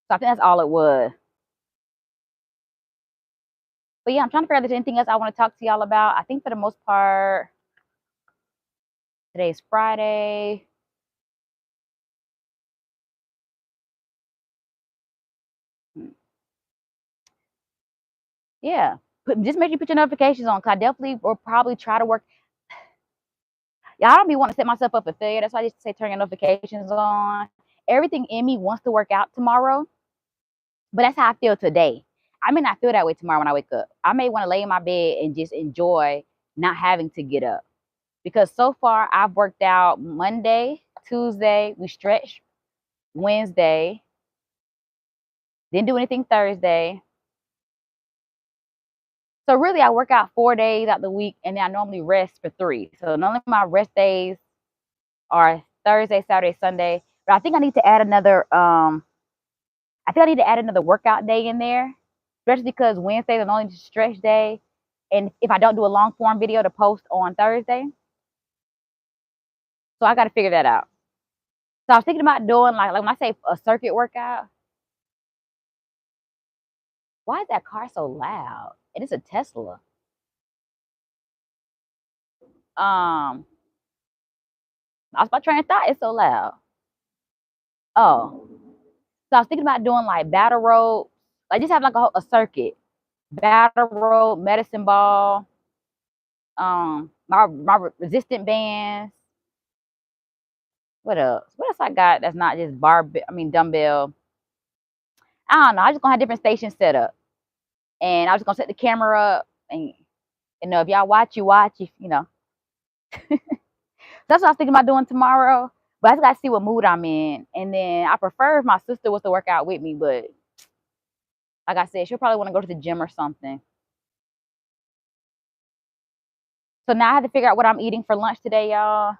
so I think that's all it was. But yeah, I'm trying to figure out if there's anything else I want to talk to y'all about. I think for the most part, today's Friday. Yeah, just make sure you put your notifications on, because I definitely will probably try to work. Yeah, I don't be wanting to set myself up for failure. That's why I just say turn your notifications on. Everything in me wants to work out tomorrow, but that's how I feel today. I may not feel that way tomorrow when I wake up. I may want to lay in my bed and just enjoy not having to get up. Because so far I've worked out Monday, Tuesday, we stretched Wednesday, didn't do anything Thursday. So really I work out 4 days out the week, and then I normally rest for 3. So normally my rest days are Thursday, Saturday, Sunday. But I think I need to add another workout day in there, especially because Wednesday is only stretch day. And if I don't do a long form video to post on Thursday, so I got to figure that out. So I was thinking about doing like when I say a circuit workout. Why is that car so loud? It is a Tesla. I was about to train of thought. It's so loud. Oh, so I was thinking about doing like battle rope. I just have like a circuit, battle rope, medicine ball, my resistant bands. What else? What else I got that's not just dumbbell? I don't know. I just gonna have different stations set up, and I was gonna set the camera up, and if y'all watch, you watch. If you know, that's what I was thinking about doing tomorrow. But I just gotta see what mood I'm in, and then I prefer if my sister was to work out with me. But like I said, she'll probably want to go to the gym or something. So now I have to figure out what I'm eating for lunch today, y'all.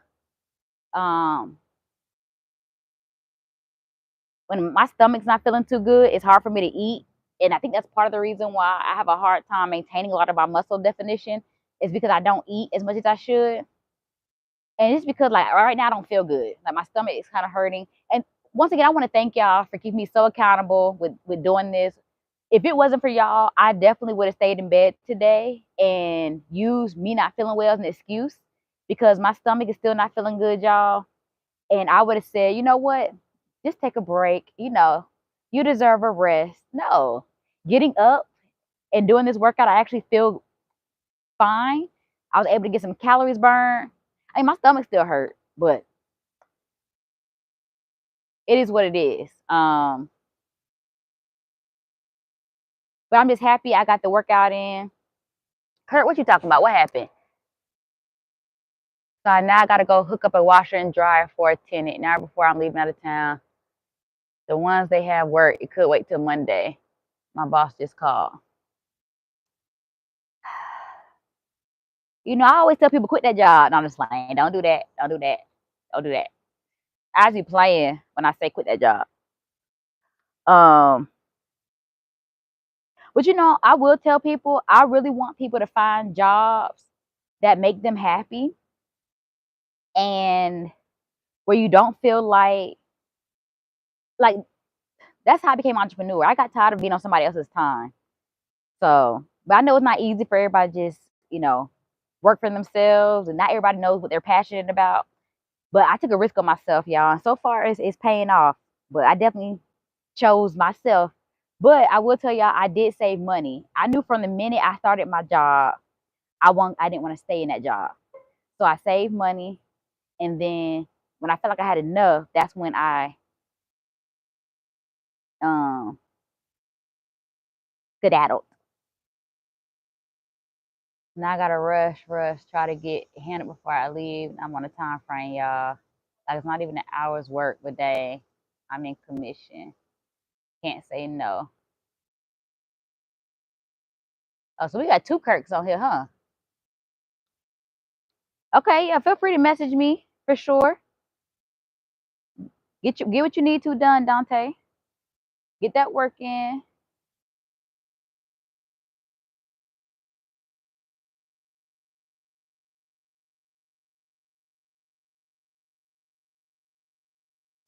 When my stomach's not feeling too good, it's hard for me to eat. And I think that's part of the reason why I have a hard time maintaining a lot of my muscle definition, is because I don't eat as much as I should. And it's because like right now I don't feel good. Like my stomach is kind of hurting. And once again, I want to thank y'all for keeping me so accountable with doing this. If it wasn't for y'all, I definitely would have stayed in bed today and used me not feeling well as an excuse, because my stomach is still not feeling good, y'all. And I would have said, you know what? Just take a break. You deserve a rest. No, getting up and doing this workout, I actually feel fine. I was able to get some calories burned. I mean, my stomach still hurt, but it is what it is. But I'm just happy I got the workout in. Kurt, what you talking about? What happened? So now I got to go hook up a washer and dryer for a tenant now before I'm leaving out of town. The ones they have work, it could wait till Monday. My boss just called. I always tell people quit that job. No, I'm just like, don't do that. Don't do that. Don't do that. I be playing when I say quit that job. But I will tell people, I really want people to find jobs that make them happy. and where you don't feel like that's how I became an entrepreneur. I got tired of being on somebody else's time. So, but I know it's not easy for everybody to just, work for themselves, and not everybody knows what they're passionate about. But I took a risk on myself, y'all. And so far, it's paying off. But I definitely chose myself. But I will tell y'all, I did save money. I knew from the minute I started my job, I didn't want to stay in that job. So I saved money, and then when I felt like I had enough, that's when I um skedaddled. Now I gotta rush, try to get handled before I leave. I'm on a time frame, y'all. Like it's not even an hour's work, but dang, I'm in commission. Can't say no. Oh, so we got two Kirks on here, huh? Okay, yeah, feel free to message me for sure. Get what you need to done, Dante. Get that work in.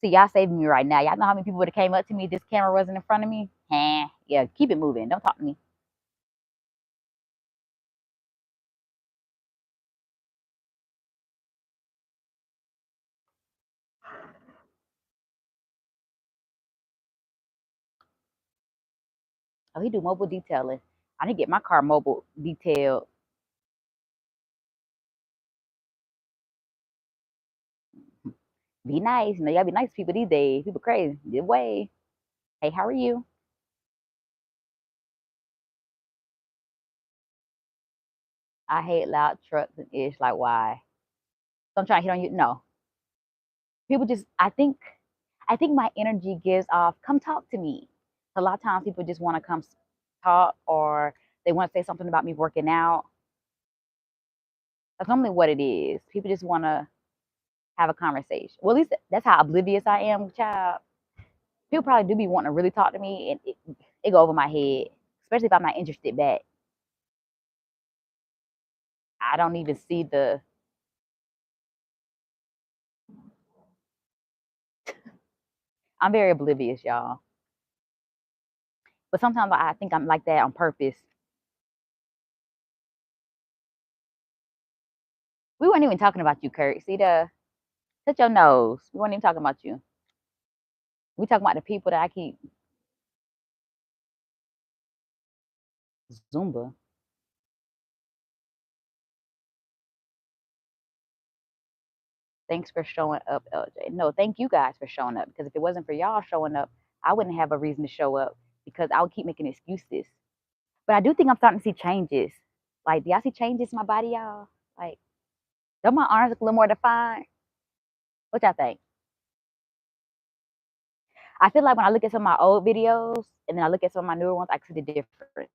See, y'all saving me right now. Y'all know how many people would have came up to me if this camera wasn't in front of me? Yeah, keep it moving. Don't talk to me. Oh, he do mobile detailing. I need to get my car mobile detailed. Be nice. You know, y'all be nice to people these days. People crazy. Good way. Hey, how are you? I hate loud trucks and ish. Like, why? So I'm trying to hit on you. No. People just, I think my energy gives off, come talk to me. A lot of times people just want to come talk, or they want to say something about me working out. That's normally what it is. People just want to have a conversation. Well, at least that's how oblivious I am, child. People probably do be wanting to really talk to me, and it go over my head, especially if I'm not interested back. I don't even see the. I'm very oblivious, y'all. But sometimes I think I'm like that on purpose. We weren't even talking about you, Kurt. See the touch your nose. We weren't even talking about you. We talking about the people that I keep Zumba. Thanks for showing up, LJ. No, thank you guys for showing up, because if it wasn't for y'all showing up, I wouldn't have a reason to show up, because I would keep making excuses. But I do think I'm starting to see changes. Like, do y'all see changes in my body, y'all? Like, don't my arms look a little more defined? What y'all think? I feel like when I look at some of my old videos and then I look at some of my newer ones, I can see the difference.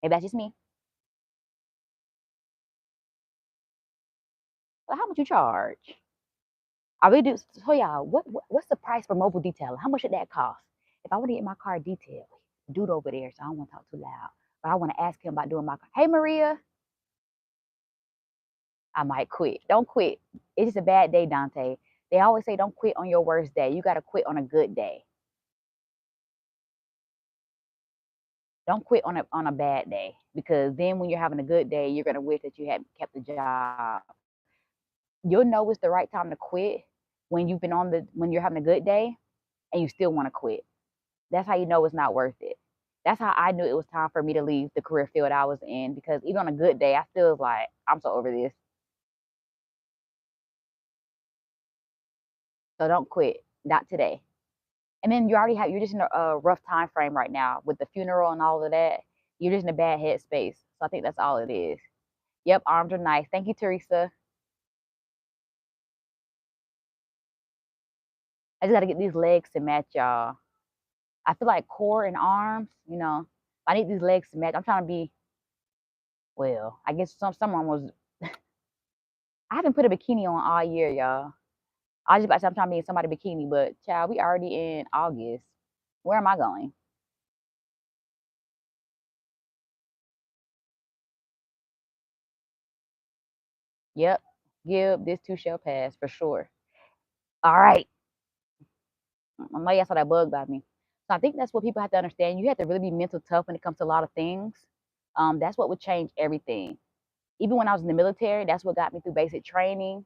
Maybe that's just me. But how much you charge? I really do. So y'all, what's the price for mobile detailing? How much should that cost? If I want to get my car detailed, dude over there, so I don't want to talk too loud. But I want to ask him about doing my car. Hey Maria, I might quit. Don't quit. It's just a bad day, Dante. They always say don't quit on your worst day. You gotta quit on a good day. Don't quit on a bad day, because then when you're having a good day, you're gonna wish that you had kept the job. You'll know it's the right time to quit when when you're having a good day and you still want to quit. That's how you know it's not worth it. That's how I knew it was time for me to leave the career field I was in, because even on a good day, I still was like, I'm so over this. So don't quit. Not today. And then you're just in a rough time frame right now with the funeral and all of that. You're just in a bad headspace. So I think that's all it is. Yep, arms are nice. Thank you, Teresa. I just got to get these legs to match, y'all. I feel like core and arms, I need these legs to match. I'm trying to be, well, I guess someone was, I haven't put a bikini on all year, y'all. I was just about to say I'm trying to be in somebody's bikini, but child, we already in August. Where am I going? Yep. Give this too shall pass for sure. All right. I know y'all saw that bug by me. So I think that's what people have to understand. You have to really be mental tough when it comes to a lot of things. That's what would change everything. Even when I was in the military, that's what got me through basic training.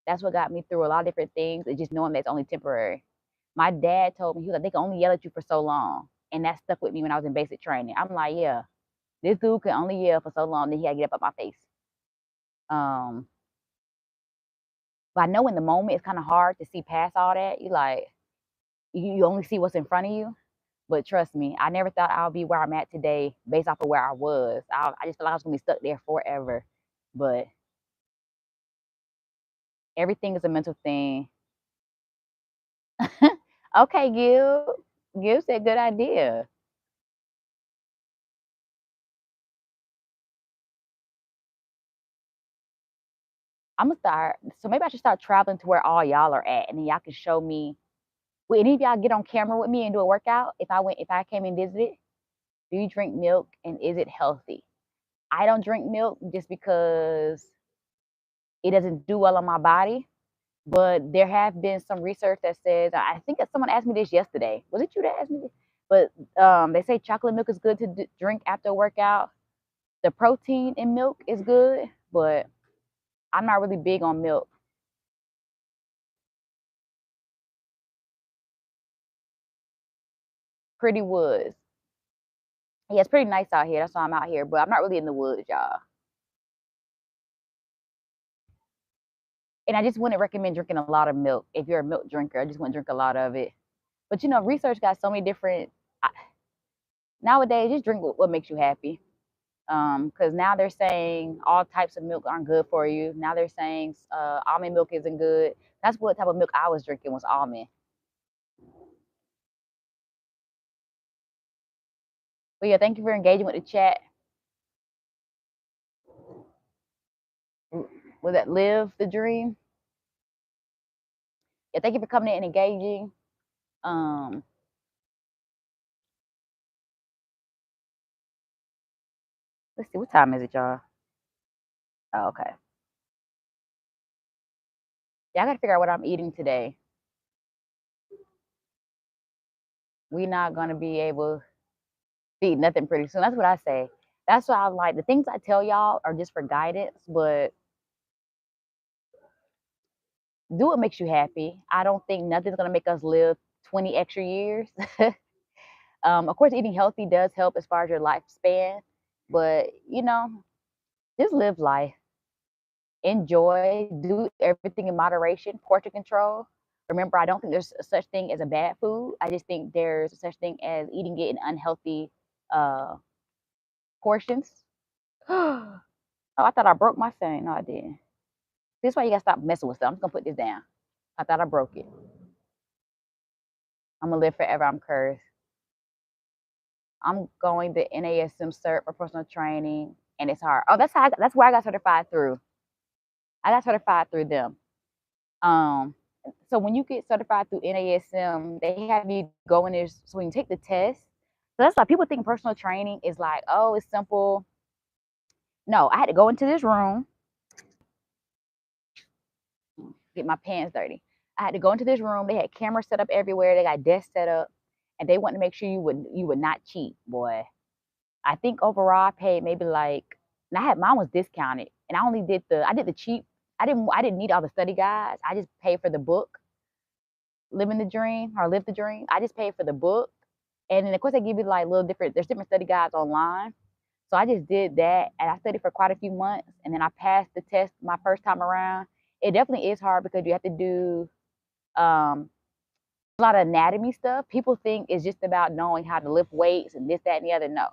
That's what got me through a lot of different things. And just knowing that's only temporary. My dad told me, he was like, they can only yell at you for so long. And that stuck with me when I was in basic training. I'm like, yeah, this dude can only yell for so long, then he gotta get up my face. Um, but I know in the moment it's kind of hard to see past all that. You like you only see what's in front of you. But trust me, I never thought I'll be where I'm at today based off of where I was. I just felt like I was gonna be stuck there forever. But everything is a mental thing. Okay, Gil. Gil said good idea. I'm gonna start. So maybe I should start traveling to where all y'all are at, and then y'all can show me. Will any of y'all get on camera with me and do a workout? If I came and visited, do you drink milk and is it healthy? I don't drink milk just because it doesn't do well on my body. But there have been some research that says, I think that someone asked me this yesterday. Was it you that asked me this? But they say chocolate milk is good to drink after a workout. The protein in milk is good, but I'm not really big on milk. Pretty woods. Yeah, it's pretty nice out here. That's why I'm out here, but I'm not really in the woods, y'all. And I just wouldn't recommend drinking a lot of milk. If you're a milk drinker, I just wouldn't drink a lot of it. But you know, research got so many different. Nowadays, just drink what makes you happy. Because now they're saying all types of milk aren't good for you. Now they're saying almond milk isn't good. That's what type of milk I was drinking was almond. But yeah, thank you for engaging with the chat. Was that live the dream? Yeah, thank you for coming in and engaging. Um, let's see, what time is it, y'all? Oh, okay. Yeah, I gotta figure out what I'm eating today. We're not gonna be able to eat nothing pretty soon. That's what I say. That's why I'm like the things I tell y'all are just for guidance, but do what makes you happy. I don't think nothing's gonna make us live 20 extra years. Of course, eating healthy does help as far as your lifespan, but you know, just live life, enjoy, do everything in moderation, portion control. Remember, I don't think there's such thing as a bad food. I just think there's such thing as eating it in unhealthy uh, portions. Oh, I thought I broke my thing. No, I didn't. This is why you gotta stop messing with stuff. I'm just gonna put this down. I thought I broke it. I'm gonna live forever. I'm cursed. I'm going the NASM cert for personal training, and it's hard. Oh, that's where I got certified through. I got certified through them. Um, so when you get certified through NASM, they have you go in there. So when you take the test, so that's like people think personal training is like, oh, it's simple. No, I had to go into this room, get my pants dirty. I had to go into this room. They had cameras set up everywhere. They got desks set up, and they wanted to make sure you would not cheat, boy. I think overall I paid maybe like, and I had mine was discounted, and I did the cheap. I didn't need all the study guides. I just paid for the book, living the dream or live the dream. I just paid for the book, and then of course they give you like little different. There's different study guides online. So I just did that, and I studied for quite a few months, and then I passed the test my first time around. It definitely is hard because you have to do um, a lot of anatomy stuff. People think it's just about knowing how to lift weights and this, that, and the other. No,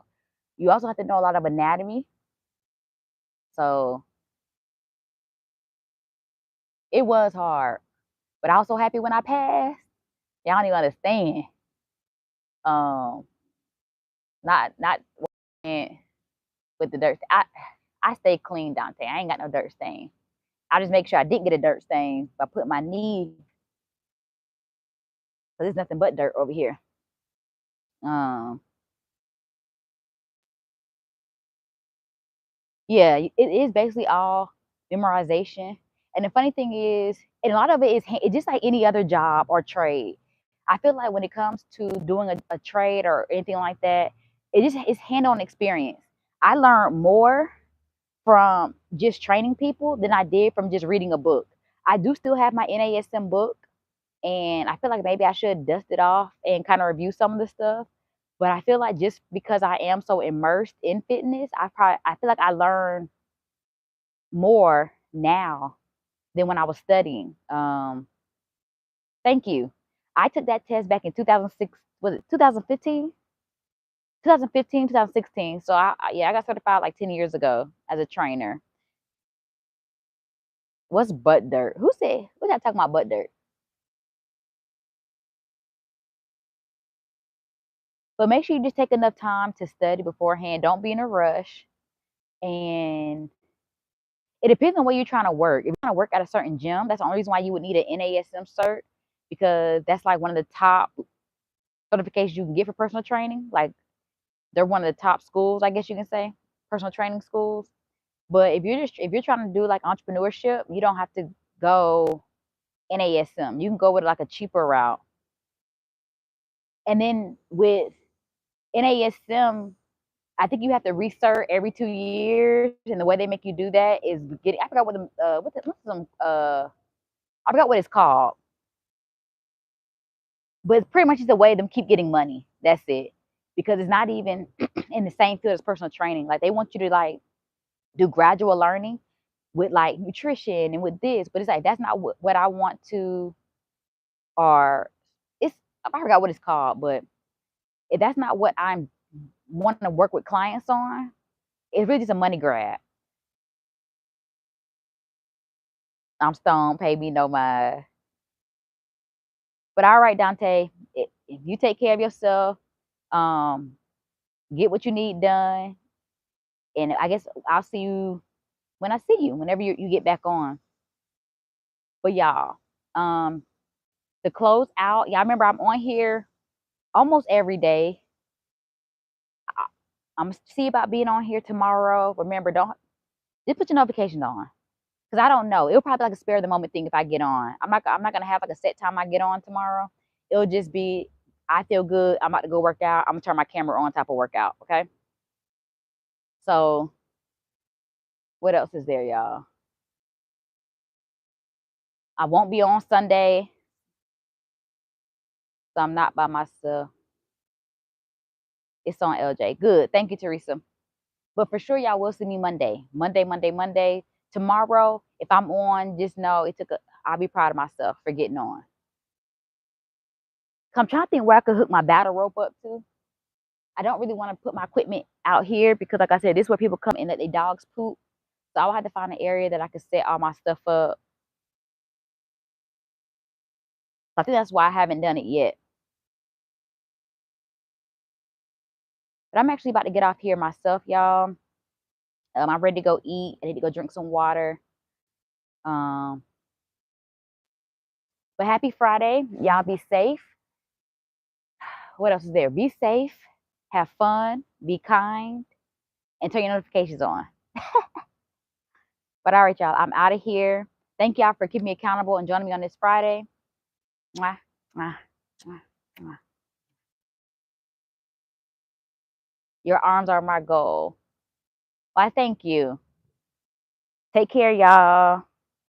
you also have to know a lot of anatomy. So it was hard, but I was so happy when I passed. Y'all don't even understand. Um, not with the dirt. I stay clean, Dante. I ain't got no dirt stain. I just make sure I didn't get a dirt stain by putting my knee. So there's nothing but dirt over here. Um, yeah, it is basically all memorization. And the funny thing is, and a lot of it is it's just like any other job or trade. I feel like when it comes to doing a trade or anything like that, it's hand-on experience. I learned more from just training people than I did from just reading a book. I do still have my NASM book, and I feel like maybe I should dust it off and kind of review some of the stuff. But I feel like just because I am so immersed in fitness, I feel like I learn more now than when I was studying. Thank you. I took that test back in 2006. Was it 2015? 2015, 2016. So yeah, I got certified like 10 years ago as a trainer. What's butt dirt? Who said? Who's that talking about butt dirt? But make sure you just take enough time to study beforehand. Don't be in a rush. And it depends on where you're trying to work. If you're trying to work at a certain gym, that's the only reason why you would need an NASM cert, because that's like one of the top certifications you can get for personal training. Like they're one of the top schools, I guess you can say, personal training schools. But if you're trying to do like entrepreneurship, you don't have to go NASM. You can go with like a cheaper route. And then with NASM, I think you have to recert every 2 years, and the way they make you do that is getting. I forgot I forgot what it's called, but it's pretty much just a way them keep getting money. That's it, because it's not even in the same field as personal training. Like they want you to like do gradual learning with like nutrition and with this, but it's like that's not what I want to. Or it's I forgot what it's called, but if that's not what I'm wanting to work with clients on, it's really just a money grab. I'm stoned, pay me no mind. But all right, Dante, if you take care of yourself, um, get what you need done, and I guess I'll see you when I see you, whenever you get back on. But y'all, um, to close out, y'all remember I'm on here almost every day. I'm gonna see about being on here tomorrow. Remember, don't just put your notifications on, because I don't know. It'll probably be like a spare of the moment thing if I get on. I'm not gonna have like a set time I get on tomorrow. It'll just be I feel good. I'm about to go work out. I'm gonna turn my camera on type of workout. Okay. So what else is there, y'all? I won't be on Sunday, so I'm not by myself. It's on LJ. Good. Thank you, Teresa. But for sure, y'all will see me Monday. Monday. Tomorrow, if I'm on, just know I'll be proud of myself for getting on. I'm trying to think where I could hook my battle rope up to. I don't really want to put my equipment out here because, like I said, this is where people come in that their dogs poop. So I'll have to find an area that I can set all my stuff up. I think that's why I haven't done it yet. But I'm actually about to get off here myself, y'all. I'm ready to go eat. I need to go drink some water. But happy Friday. Y'all be safe. What else is there? Be safe. Have fun. Be kind. And turn your notifications on. But all right, y'all. I'm out of here. Thank y'all for keeping me accountable and joining me on this Friday. Mwah, mwah, mwah, mwah. Your arms are my goal. Why, thank you. Take care, y'all.